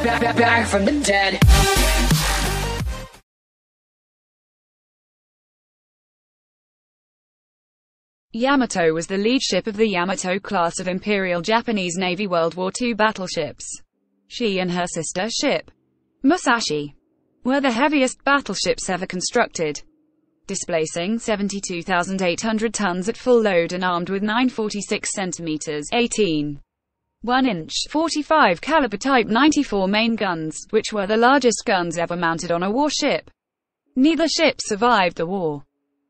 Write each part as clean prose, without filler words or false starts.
back from the dead. Yamato was the lead ship of the Yamato class of Imperial Japanese Navy World War II battleships. She and her sister ship, Musashi, were the heaviest battleships ever constructed, displacing 72,800 tons at full load and armed with 946 centimeters (18.1" 45 caliber Type 94 main guns, which were the largest guns ever mounted on a warship. Neither ship survived the war.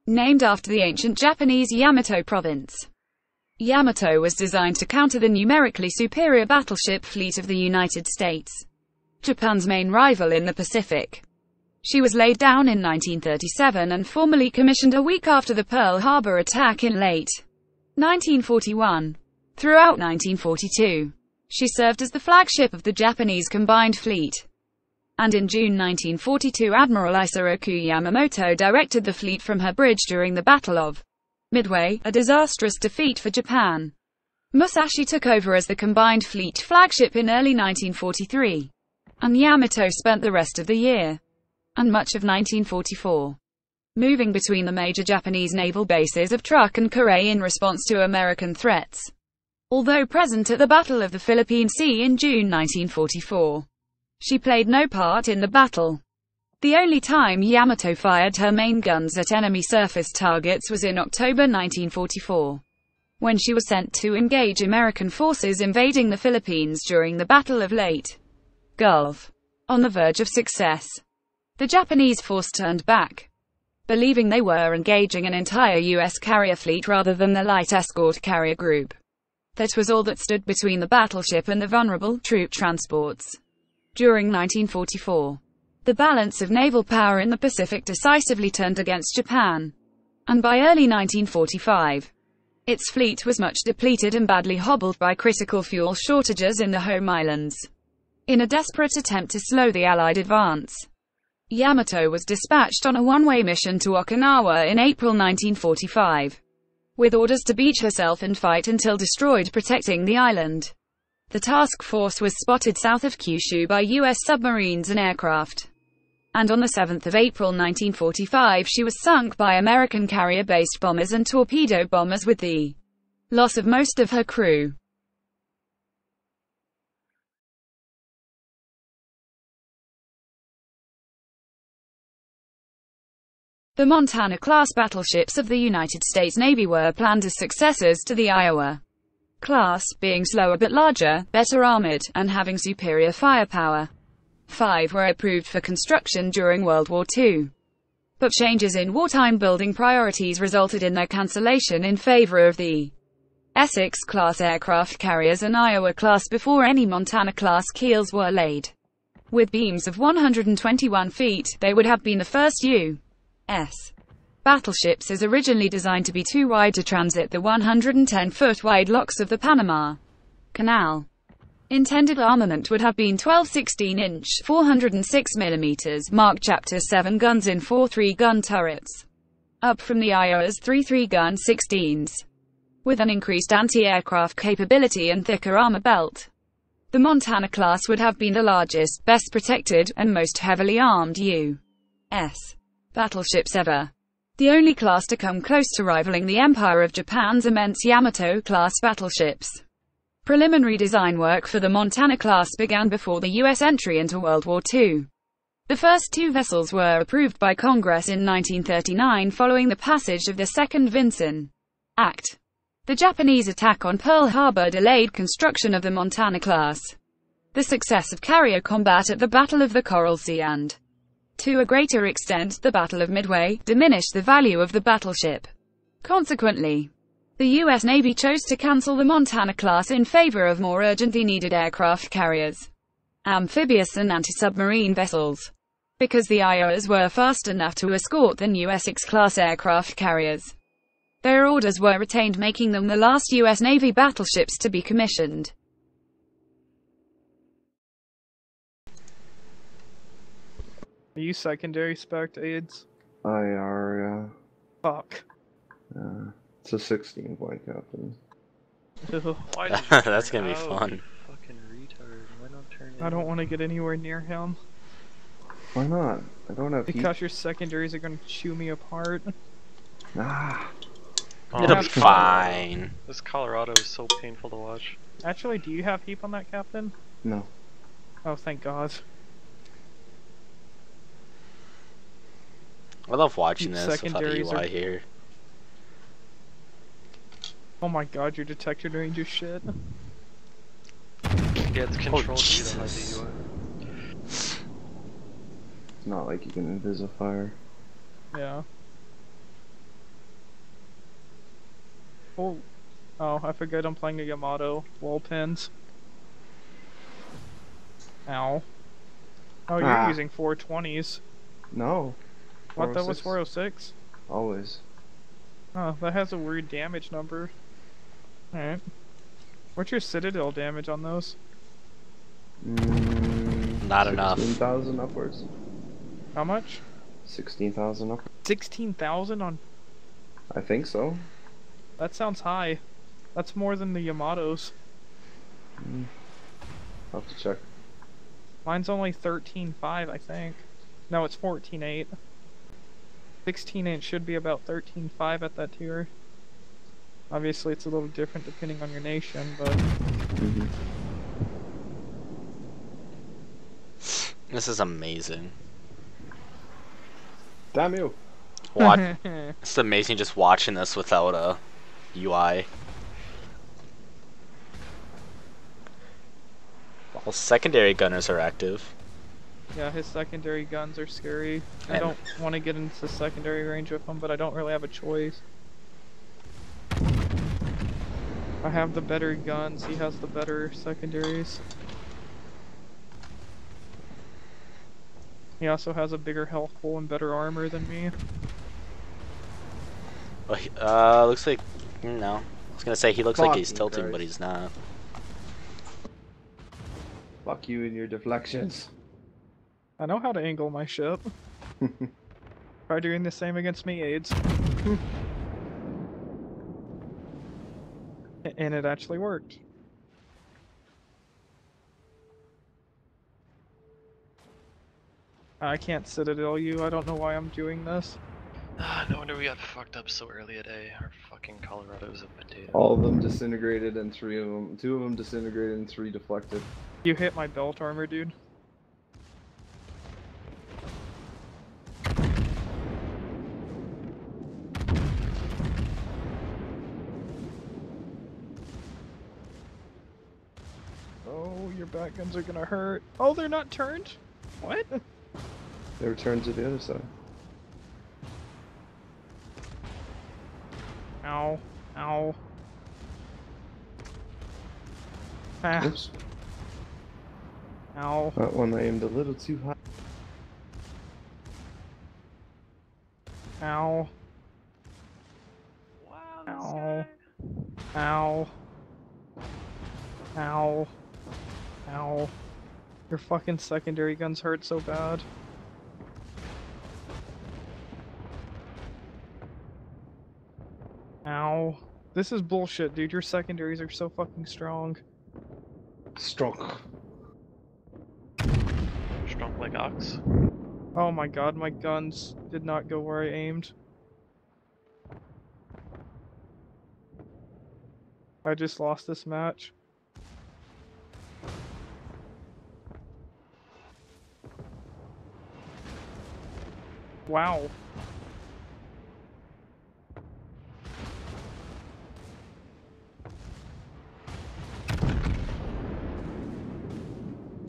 Named after the ancient Japanese Yamato province, Yamato was designed to counter the numerically superior battleship fleet of the United States, Japan's main rival in the Pacific. She was laid down in 1937 and formally commissioned a week after the Pearl Harbor attack in late 1941. Throughout 1942, she served as the flagship of the Japanese Combined Fleet. And in June 1942 Admiral Isoroku Yamamoto directed the fleet from her bridge during the Battle of Midway, a disastrous defeat for Japan. Musashi took over as the Combined Fleet flagship in early 1943, and Yamato spent the rest of the year, and much of 1944, moving between the major Japanese naval bases of Truk and Kure in response to American threats. Although present at the Battle of the Philippine Sea in June 1944, she played no part in the battle. The only time Yamato fired her main guns at enemy surface targets was in October 1944, when she was sent to engage American forces invading the Philippines during the Battle of Leyte Gulf. On the verge of success, the Japanese force turned back, believing they were engaging an entire U.S. carrier fleet rather than the light escort carrier group. That was all that stood between the battleship and the vulnerable troop transports. During 1944, the balance of naval power in the Pacific decisively turned against Japan, and by early 1945, its fleet was much depleted and badly hobbled by critical fuel shortages in the home islands. In a desperate attempt to slow the Allied advance, Yamato was dispatched on a one-way mission to Okinawa in April 1945, with orders to beach herself and fight until destroyed, protecting the island. The task force was spotted south of Kyushu by U.S. submarines and aircraft, and on the 7th of April 1945 she was sunk by American carrier-based bombers and torpedo bombers with the loss of most of her crew. The Montana-class battleships of the United States Navy were planned as successors to the Iowa class, being slower but larger, better armored, and having superior firepower. 5 were approved for construction during World War II. But changes in wartime building priorities resulted in their cancellation in favor of the Essex-class aircraft carriers and Iowa-class before any Montana-class keels were laid. With beams of 121 feet, they would have been the first U.S. battleships as originally designed to be too wide to transit the 110-foot wide locks of the Panama Canal. Intended armament would have been 12 16-inch, 406 mm Mark Chapter 7 guns in 4 3-gun turrets, up from the Iowa's 3 3-gun 16s, with an increased anti-aircraft capability and thicker armor belt. The Montana class would have been the largest, best protected, and most heavily armed U.S. battleships ever. The only class to come close to rivaling the Empire of Japan's immense Yamato-class battleships. Preliminary design work for the Montana class began before the U.S. entry into World War II. The first 2 vessels were approved by Congress in 1939 following the passage of the Second Vincennes Act. The Japanese attack on Pearl Harbor delayed construction of the Montana class. The success of carrier combat at the Battle of the Coral Sea and, to a greater extent, the Battle of Midway, diminished the value of the battleship. Consequently, the U.S. Navy chose to cancel the Montana class in favor of more urgently needed aircraft carriers, amphibious and anti-submarine vessels, because the Iowas were fast enough to escort the new Essex-class aircraft carriers. Their orders were retained, making them the last U.S. Navy battleships to be commissioned. Are you secondary spec aids? IR, Fuck. it's a 16-point captain. Why did you That's turn gonna be out, fun. you fucking retard. Why not turn I don't want to get anywhere near him. Why not? I don't have heat. Because your secondaries are gonna chew me apart. Ah. Oh, It'll be this Colorado. fine. This Colorado is so painful to watch. Actually, do you have heap on that, Captain? No. Oh, thank God. I love watching Keep this without the secondaries UI are- here. Oh my God, your detector range is shit. Yeah, it's control G that has Jesus. the UI. It's not like you can invisifire. Yeah. Oh, I forgot I'm playing a Yamato. Wall pins. Ow. Oh, you're Ah. using 420s. No. What, that was 406? 406? Always. Oh, that has a weird damage number. Alright. What's your Citadel damage on those? Not enough. 16,000 upwards. How much? 16,000 upwards. 16,000 on... I think so. That sounds high. That's more than the Yamatos. I'll have to check. Mine's only 13.5, I think. No, it's 14.8. 16.8 should be about 13.5 at that tier. Obviously, it's a little different depending on your nation, but... This is amazing. Damn you! Watch. It's amazing just watching this without a UI. All secondary gunners are active. Yeah, his secondary guns are scary. I And- don't want to get into secondary range with them, but I don't really have a choice. I have the better guns, he has the better secondaries. He also has a bigger health pool and better armor than me. Well, looks like no. I was gonna say he looks like he's Fucking tilting, Christ. but he's not. Fuck you and your deflections. I know how to angle my ship. Try doing the same against me, AIDS. And it actually worked. I can't Citadel you, I don't know why I'm doing this. No wonder we got fucked up so early today. Our fucking Colorado's a potato. All of them disintegrated and 2 of them disintegrated and 3 deflected. You hit my belt armor, dude. Oh, your back guns are gonna hurt. Oh, they're not turned? What? They returned to the other side. Ow. Ow. Ah. Oops. Ow. That one I aimed a little too high. Ow. Ow. Ow. Ow. Ow. Your fucking secondary guns hurt so bad. Ow. This is bullshit, dude. Your secondaries are so fucking strong. Strong. Strong like ox. Oh my god, my guns did not go where I aimed. I just lost this match. Wow.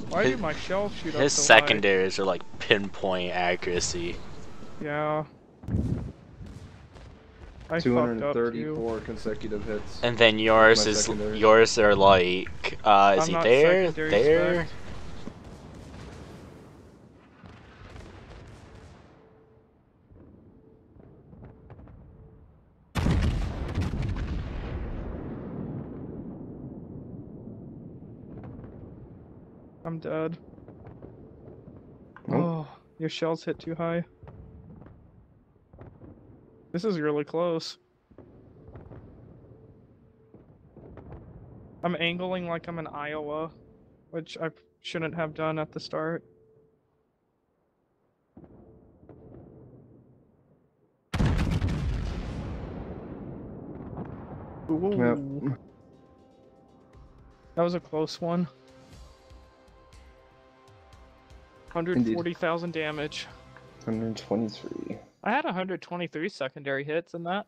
Why did my shells shoot up His so high? secondaries are like pinpoint accuracy. Yeah. I fucked up too. 234 consecutive hits. And then yours My is secondaries. yours are like is I'm he not there? secondary There? spec. I'm dead. Nope. Oh, your shells hit too high. This is really close. I'm angling like I'm in Iowa. which I shouldn't have done at the start. Ooh. Yep. That was a close one. 140,000 damage. 123. I had 123 secondary hits in that.